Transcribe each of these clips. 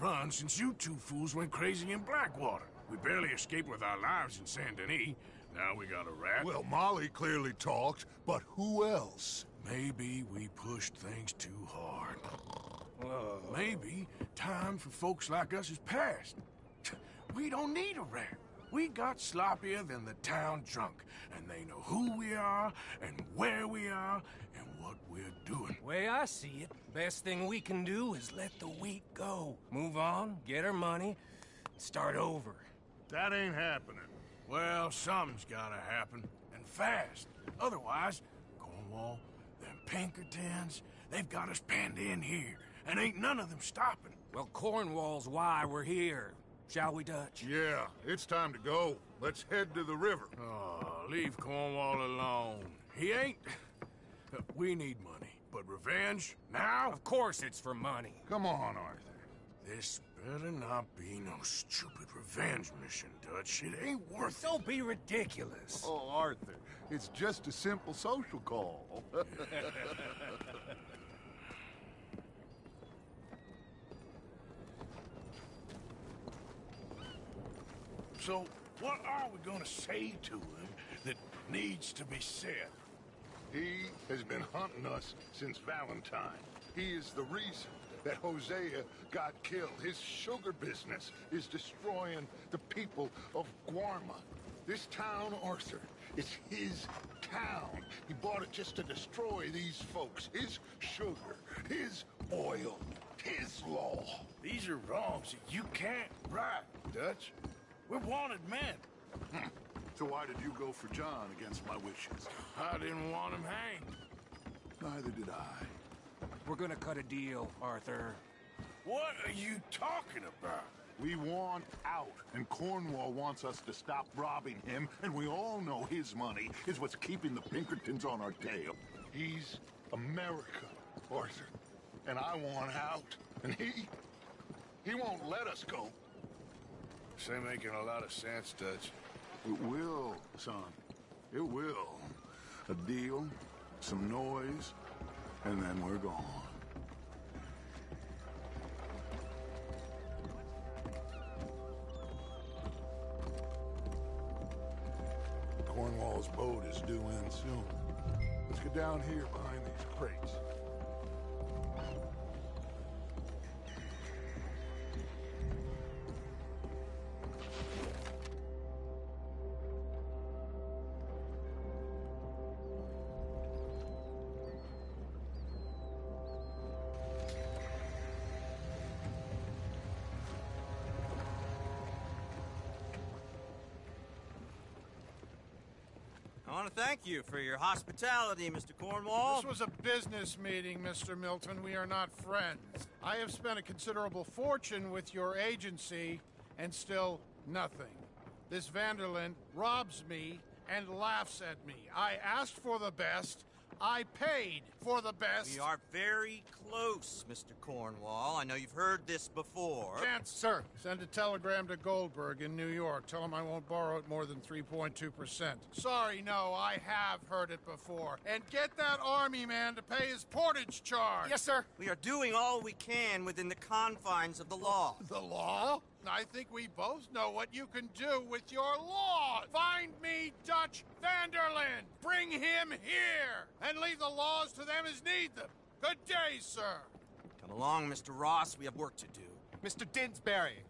run since you two fools went crazy in Blackwater. We barely escaped with our lives in Saint Denis. Now we got a rat. Well, Molly clearly talked, but who else? Maybe we pushed things too hard. Maybe time for folks like us is past. We don't need a rat. We got sloppier than the town drunk, and they know who we are, and where we are, and what we're doing. Way I see it, best thing we can do is let the week go. Move on, get our money, start over. That ain't happening. Well, something's gotta happen, and fast. Otherwise, Cornwall, them Pinkertons, they've got us penned in here, and ain't none of them stopping. Well, Cornwall's why we're here. Shall we, Dutch? Yeah, it's time to go. Let's head to the river. Oh, leave Cornwall alone. He ain't... We need money, but revenge, now? Of course it's for money. Come on, Arthur. This better not be no stupid revenge mission, Dutch. It ain't worth it. Don't be ridiculous. Oh, Arthur, it's just a simple social call. So, what are we gonna say to him that needs to be said? He has been hunting us since Valentine. He is the reason that Hosea got killed. His sugar business is destroying the people of Guarma. This town, Arthur, it's his town. He bought it just to destroy these folks. His sugar, his oil, his law. These are wrongs that you can't right, Dutch. We're wanted men. So why did you go for John against my wishes? I didn't want him hanged. Neither did I. We're gonna cut a deal, Arthur. What are you talking about? We want out, and Cornwall wants us to stop robbing him, and we all know his money is what's keeping the Pinkertons on our tail. He's America, Arthur, and I want out, and he won't let us go. This ain't making a lot of sense, Dutch. It will, son. It will. A deal, some noise, and then we're gone. Cornwall's boat is due in soon. Let's get down here behind these crates. I want to thank you for your hospitality, Mr. Cornwall. This was a business meeting, Mr. Milton. We are not friends. I have spent a considerable fortune with your agency, and still nothing. This Vanderlyn robs me and laughs at me. I asked for the best. I paid for the best. We are very close, Mr. Cornwall. I know you've heard this before. Chance, sir. Send a telegram to Goldberg in New York. Tell him I won't borrow it more than 3.2%. Sorry, no, I have heard it before. And get that army man to pay his portage charge. Yes, sir. We are doing all we can within the confines of the law. The law? I think we both know what you can do with your law. Find me Dutch Vanderlyn. Bring him here. And leave the laws to them as need them. Good day, sir. Come along, Mr. Ross. We have work to do. Mr. Didsbury.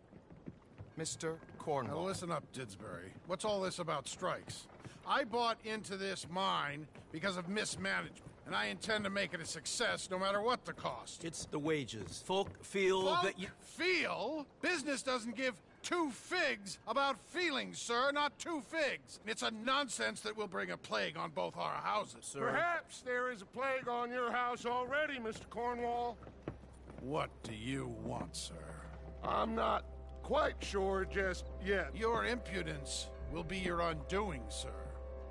Mr. Cornwall. Now listen up, Didsbury. What's all this about strikes? I bought into this mine because of mismanagement, and I intend to make it a success no matter what the cost. It's the wages. Folk feel that you... Feel? Business doesn't give two figs about feelings, sir, not two figs. It's a nonsense that will bring a plague on both our houses. Sir. Perhaps there is a plague on your house already, Mr. Cornwall. What do you want, sir? I'm not quite sure just yet. Your impudence will be your undoing, sir.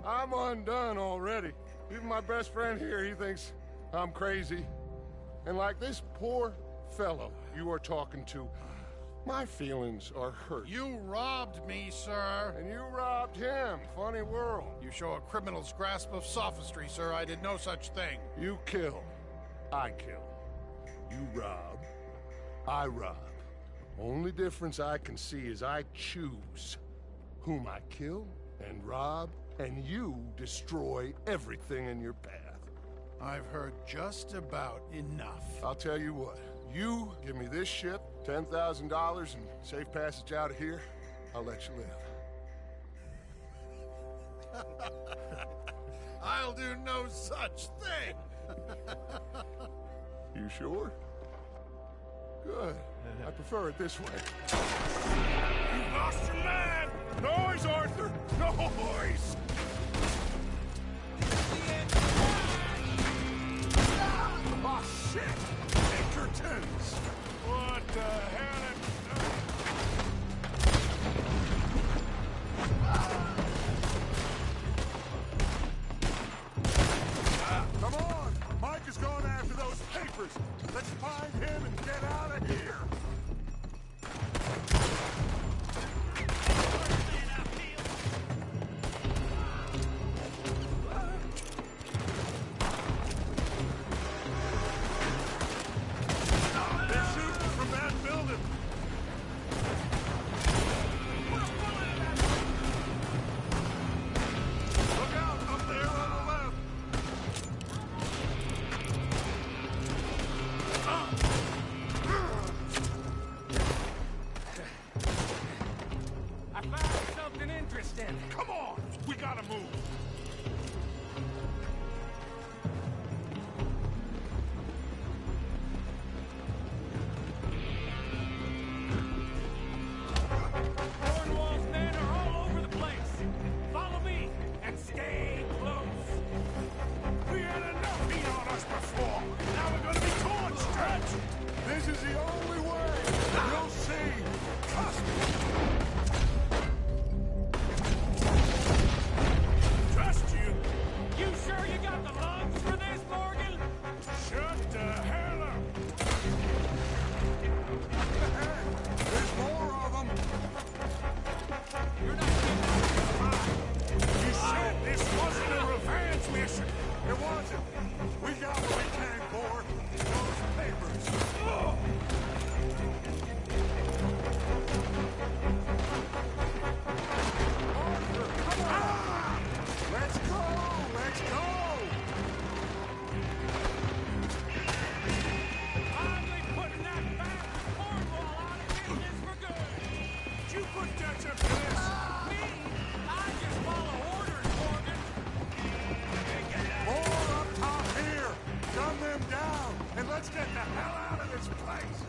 I'm undone already. Even my best friend here, he thinks I'm crazy. And like this poor fellow you are talking to, my feelings are hurt. You robbed me, sir. And you robbed him. Funny world. You show a criminal's grasp of sophistry, sir. I did no such thing. You kill. I kill. You rob. I rob. Only difference I can see is I choose whom I kill and rob, and you destroy everything in your path. I've heard just about enough. I'll tell you what, you give me this ship, $10,000 and safe passage out of here, I'll let you live. I'll do no such thing! You sure? Good. I prefer it this way. You lost your man! Noise, Arthur! Noise! Oh, shit! Pinkertons! What the hell? Come on! Mike is going after those papers! Let's find him and get out of here! They're shooting from that building! Look out! Up there on the left! I found something interesting. Come on! We gotta move! Cornwall's men are all over the place. Follow me and stay close. We had enough heat on us before. Now we're gonna be torched, Dutch. This is the only way! You'll see! Trust me! Trust you. You sure you got the lungs for this, Morgan? Shut the hell up. There's more of them! You're not getting You said this wasn't a revenge mission. It wasn't! We got what we came for! Those papers! Arthur, come on! Let's go! Let's go! finally putting that back Cornwall out of business for good. Did you put Dutch up to this? Me? I just follow orders, Morgan. More up top here! Gun them down! And let's get the hell out of this place!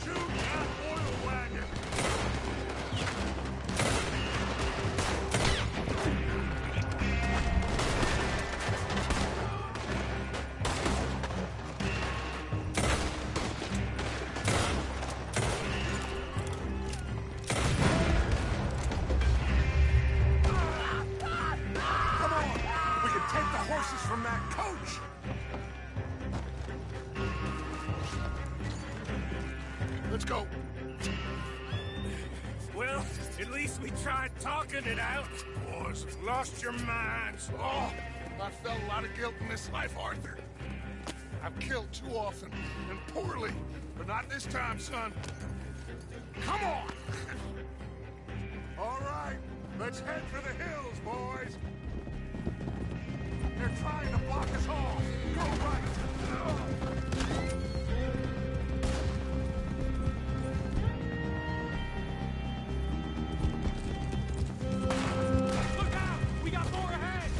Shoot that oil wagon! Come on! We can take the horses from that coach! Let's go! Well, at least we tried talking it out. Boys have lost your minds. Oh, I felt a lot of guilt in this life, Arthur. I've killed too often, and poorly. But not this time, son. Come on! All right, let's head for the hills, boys. They're trying to block us off. Go right. Look out! We got more ahead!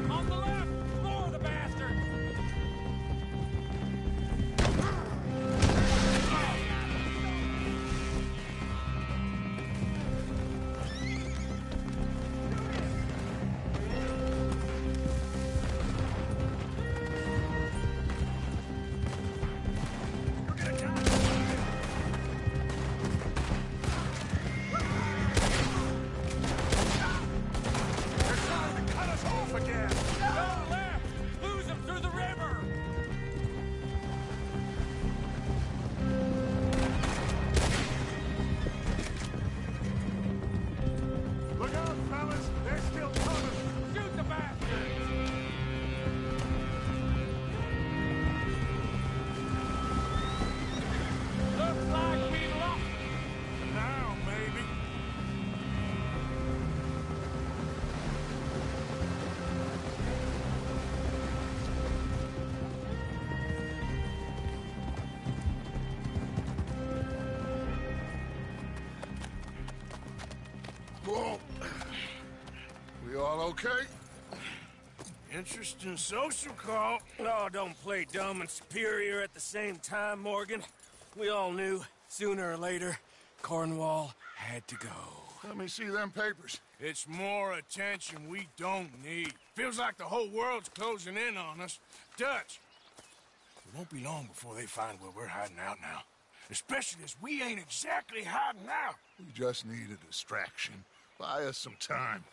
On the left! More of the bastards! okay? Interesting social call. Oh, don't play dumb and superior at the same time, Morgan. We all knew, sooner or later, Cornwall had to go. Let me see them papers. It's more attention we don't need. Feels like the whole world's closing in on us. Dutch, it won't be long before they find where we're hiding out now. Especially as we ain't exactly hiding out. We just need a distraction. Buy us some time.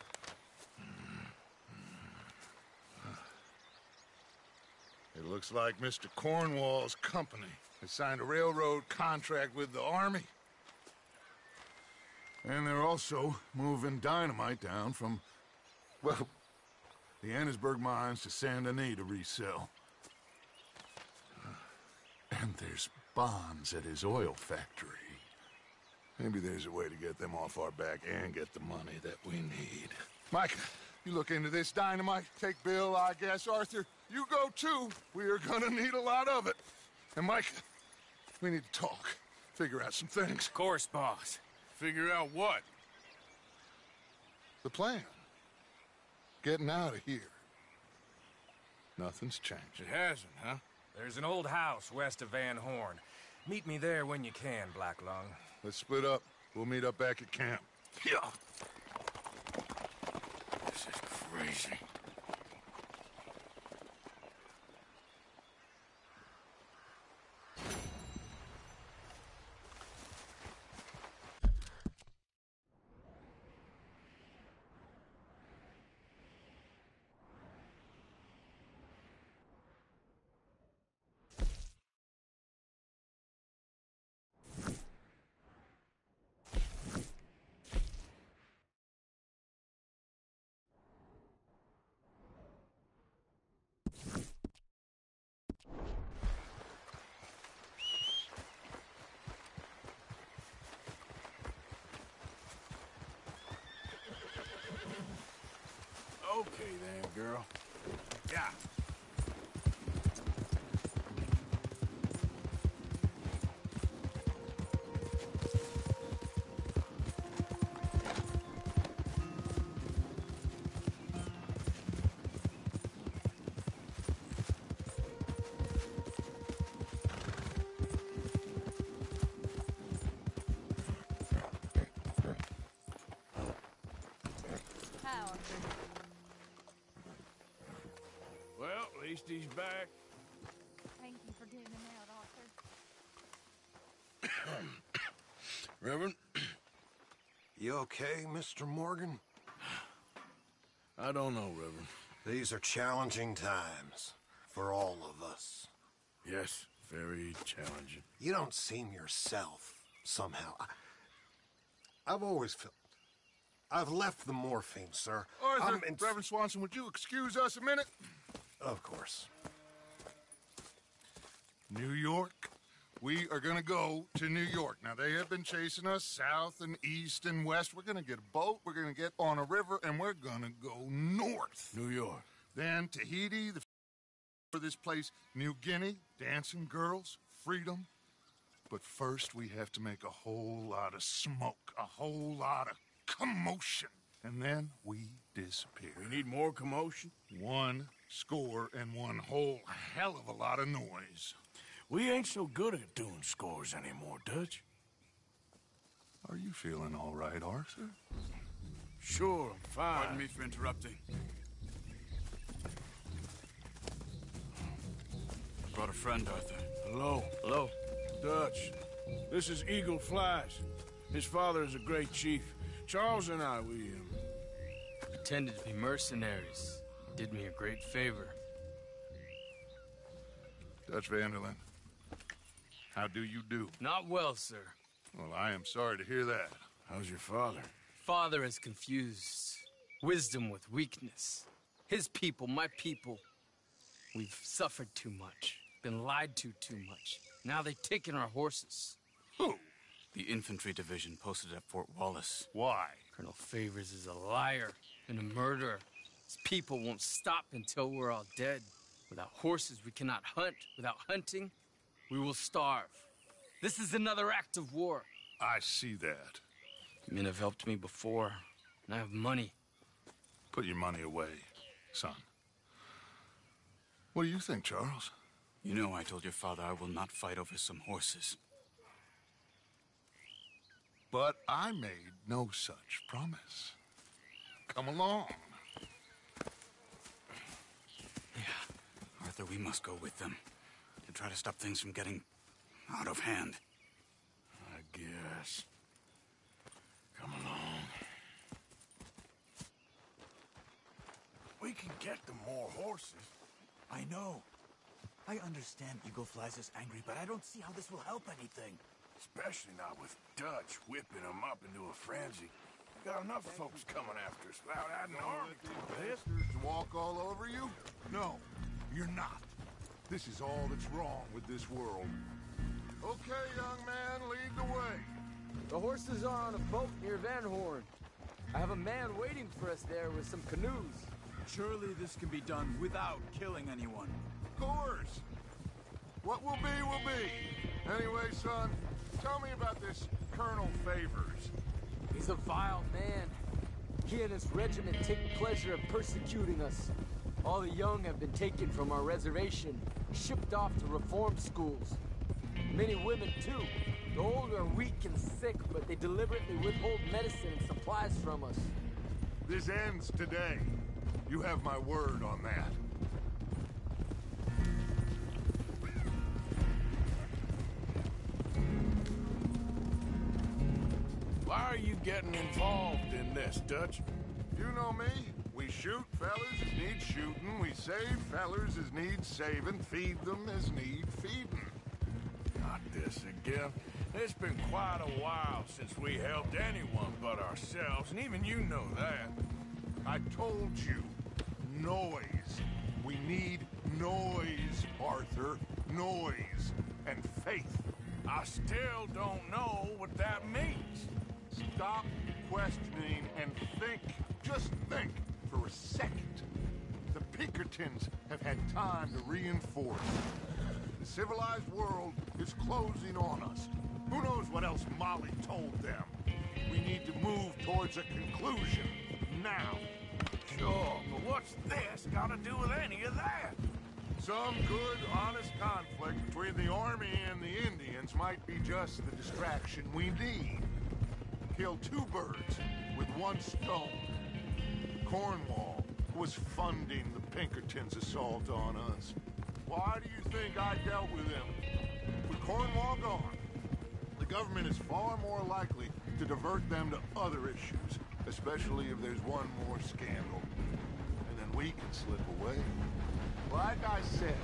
It looks like Mr. Cornwall's company has signed a railroad contract with the Army. And they're also moving dynamite down from, well, the Annesburg mines to Saint Denis to resell. And there's bonds at his oil factory. Maybe there's a way to get them off our back and get the money that we need. Mike, you look into this dynamite. Take Bill, I guess. Arthur, you go too. We are gonna need a lot of it. And Mike, we need to talk. Figure out some things. Of course, boss. Figure out what? The plan. Getting out of here. Nothing's changed. It hasn't, huh? There's an old house west of Van Horn. Meet me there when you can, Blacklung. Let's split up. We'll meet up back at camp. Yeah. This is crazy. Okay then, girl. Yeah. Well, at least he's back. Thank you for getting him out, Arthur. Reverend, You okay, Mr. Morgan? I don't know, Reverend. These are challenging times for all of us. Yes, very challenging. You don't seem yourself, somehow. I've always felt... I've left the morphine, sir. Arthur, Reverend Swanson, would you excuse us a minute? Of course. New York. We are gonna go to New York. Now, they have been chasing us south and east and west. We're gonna get a boat, we're gonna get on a river, and we're gonna go north. New York. Then Tahiti, for this place, New Guinea, dancing girls, freedom. But first, we have to make a whole lot of smoke, a whole lot of commotion. And then we disappear. We need more commotion? 1 score and one whole hell of a lot of noise. We ain't so good at doing scores anymore, Dutch. Are you feeling all right, Arthur? Sure, I'm fine. Pardon me for interrupting. Brought a friend, Arthur. Hello. Hello. Dutch. This is Eagle Flies. His father is a great chief. Charles and I, we pretended to be mercenaries. Did me a great favor. Dutch Vanderlyn, how do you do? Not well, sir. Well, I am sorry to hear that. How's your father? Father has confused wisdom with weakness. His people, my people. We've suffered too much. Been lied to too much. Now they've taken our horses. Who? The infantry division posted at Fort Wallace. Why? Colonel Favors is a liar and a murderer. His people won't stop until we're all dead. Without horses, we cannot hunt. Without hunting, we will starve. This is another act of war. I see that. Men have helped me before, and I have money. Put your money away, son. What do you think, Charles? You know I told your father I will not fight over some horses. But I made no such promise. Come along. Yeah, Arthur, we must go with them to try to stop things from getting out of hand. I guess. Come along. We can get them more horses. I know. I understand Eagle Flies is angry, but I don't see how this will help anything. Especially not with Dutch whipping them up into a frenzy. We got enough folks coming after us without adding an army to this. Bastards walk all over you? No, you're not. This is all that's wrong with this world. Okay, young man, lead the way. The horses are on a boat near Van Horn. I have a man waiting for us there with some canoes. Surely this can be done without killing anyone. Of course. What will be. Anyway, son, tell me about this Colonel Favors. He's a vile man. He and his regiment take pleasure in persecuting us. All the young have been taken from our reservation, shipped off to reform schools. Many women, too. The old are weak and sick, but they deliberately withhold medicine and supplies from us. This ends today. You have my word on that. Why are you getting involved in this, Dutch? You know me. We shoot fellers as need shooting. We save fellers as need saving. Feed them as need feeding. Not this again. It's been quite a while since we helped anyone but ourselves, and even you know that. I told you. Noise. We need noise, Arthur. Noise. And faith. I still don't know what that means. Stop questioning and think. Just think for a second. The Pinkertons have had time to reinforce. The civilized world is closing on us. Who knows what else Molly told them? We need to move towards a conclusion. Now. Sure, but what's this got to do with any of that? Some good, honest conflict between the army and the Indians might be just the distraction we need. Kill two birds with one stone. Cornwall was funding the Pinkertons' assault on us. Why do you think I dealt with him? With Cornwall gone, the government is far more likely to divert them to other issues, especially if there's one more scandal. And then we can slip away. Like I said,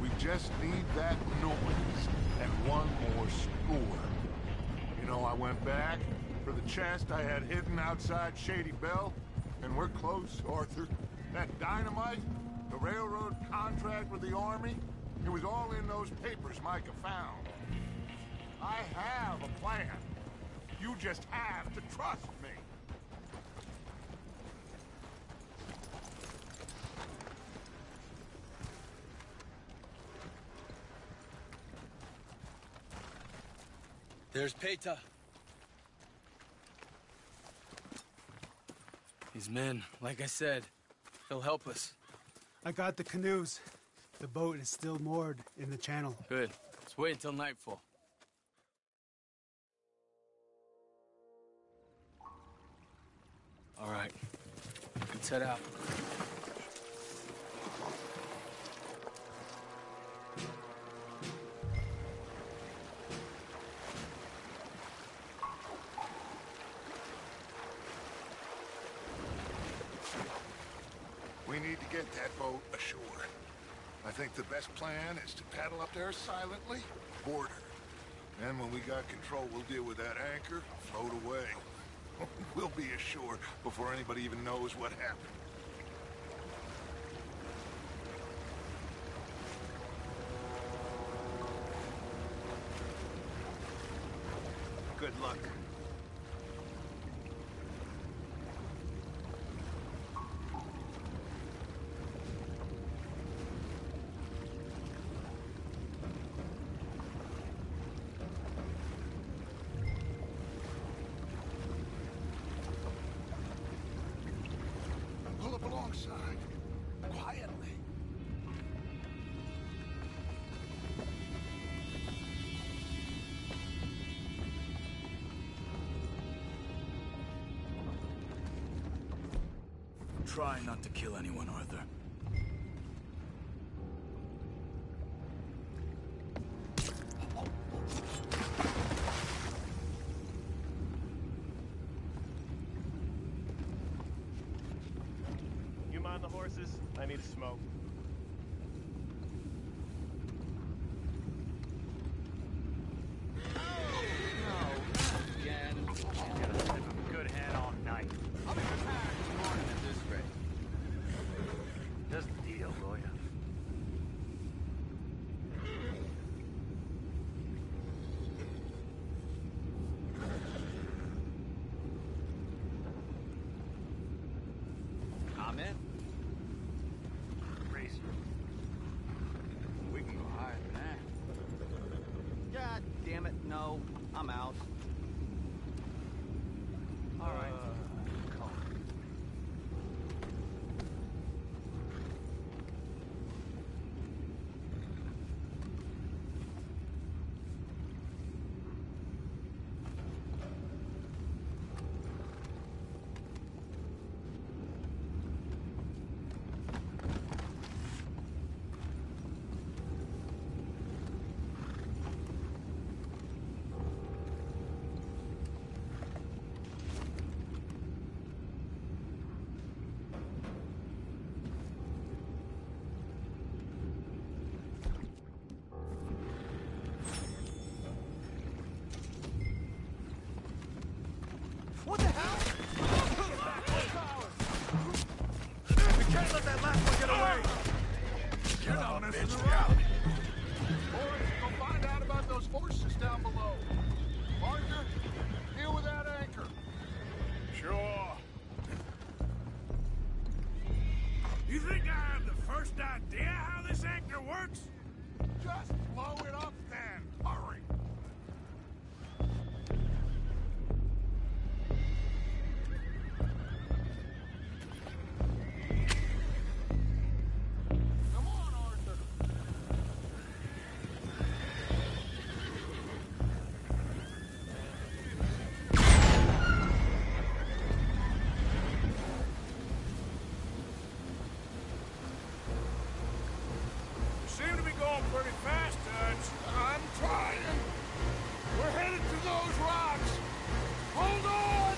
we just need that noise and one more score. You know, I went back for the chest I had hidden outside Shady Bell, and we're close, Arthur. That dynamite, the railroad contract with the army, it was all in those papers Micah found. I have a plan. You just have to trust me. There's Peta. These men, like I said, they'll help us. I got the canoes. The boat is still moored in the channel. Good. Let's wait until nightfall. All right. Let's head out. We need to get that boat ashore. I think the best plan is to paddle up there silently, board her. Then when we got control, we'll deal with that anchor, float away. We'll be ashore before anybody even knows what happened. Good luck. try not to kill anyone, Arthur. You mind the horses? I need a smoke. Good hand all night. I'll be retired this morning at this rate. Just the deal, will ya? I'm in. Racer. We can go higher than that. God damn it, no. I'm out. All right. What the hell? We can't let that last one get away! You're not messing around. Boys, go find out about those horses down below. Arthur, deal with that anchor. Sure. You think I have the first idea how this anchor works? Just blow it up then. Hurry. Come on, Arthur. You seem to be going pretty fast, Dutch. I'm trying. We're headed to those rocks. Hold on.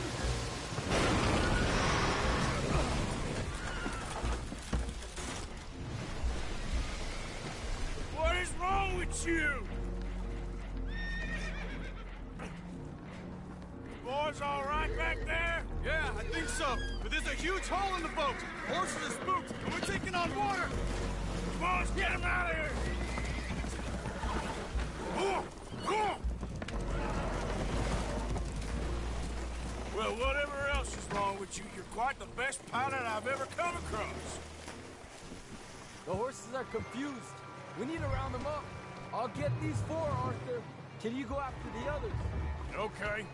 What is wrong with you? Boys all right back there? Yeah, I think so. But there's a huge hole in the boat. Horses are spooked, and we're taking on water. Boys, get him out of here! Well, whatever else is wrong with you, you're quite the best pilot I've ever come across. The horses are confused. We need to round them up. I'll get these four, Arthur. Can you go after the others? Okay.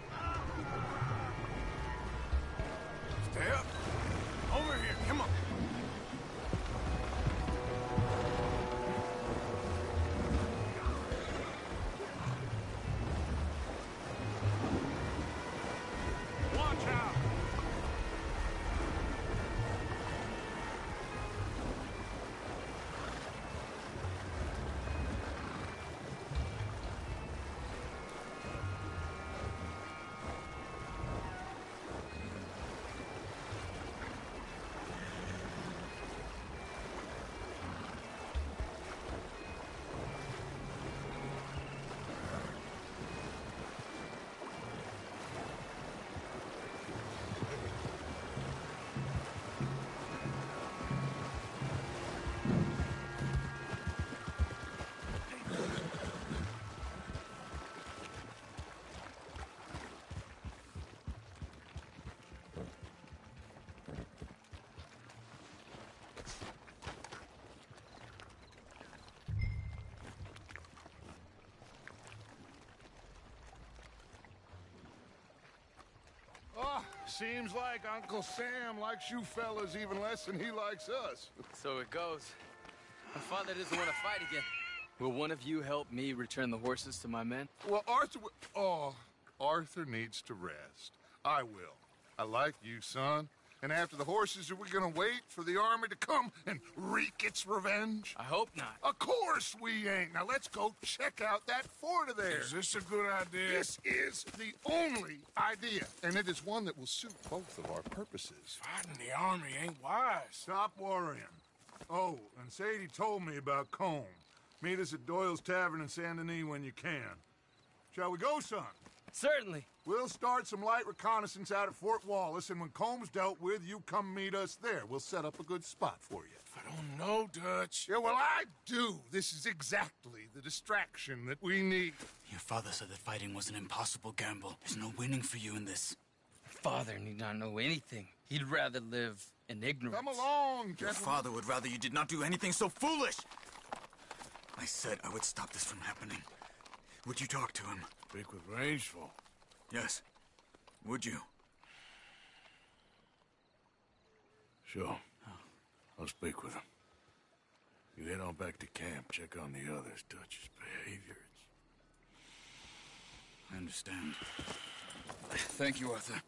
Stay up. Over here, come on. Watch out! Seems like Uncle Sam likes you fellas even less than he likes us. So it goes. My father doesn't want to fight again. Will one of you help me return the horses to my men? Well, Arthur needs to rest. I will. I like you, son, And after the horses, are we gonna wait for the army to come and wreak its revenge? I hope not. Of course we ain't. Now let's go check out that fort of theirs. Is this a good idea? This is the only idea, and it is one that will suit both of our purposes. Fighting the army ain't wise. Stop worrying. Oh, and Sadie told me about Combe. Meet us at Doyle's Tavern in Saint Denis when you can. Shall we go, son? Certainly. We'll start some light reconnaissance out at Fort Wallace, and when Combs dealt with, you come meet us there. We'll set up a good spot for you. I don't know, Dutch. Yeah, well, I do. This is exactly the distraction that we need. Your father said that fighting was an impossible gamble. There's no winning for you in this. Father need not know anything. He'd rather live in ignorance. Come along, Your gentlemen. father would rather you did not do anything so foolish. I said I would stop this from happening. Would you talk to him? Speak with Rangeful. Yes. Would you? Sure. I'll speak with him. You head on back to camp, check on the others, Dutch's behavior. I understand. Thank you, Arthur.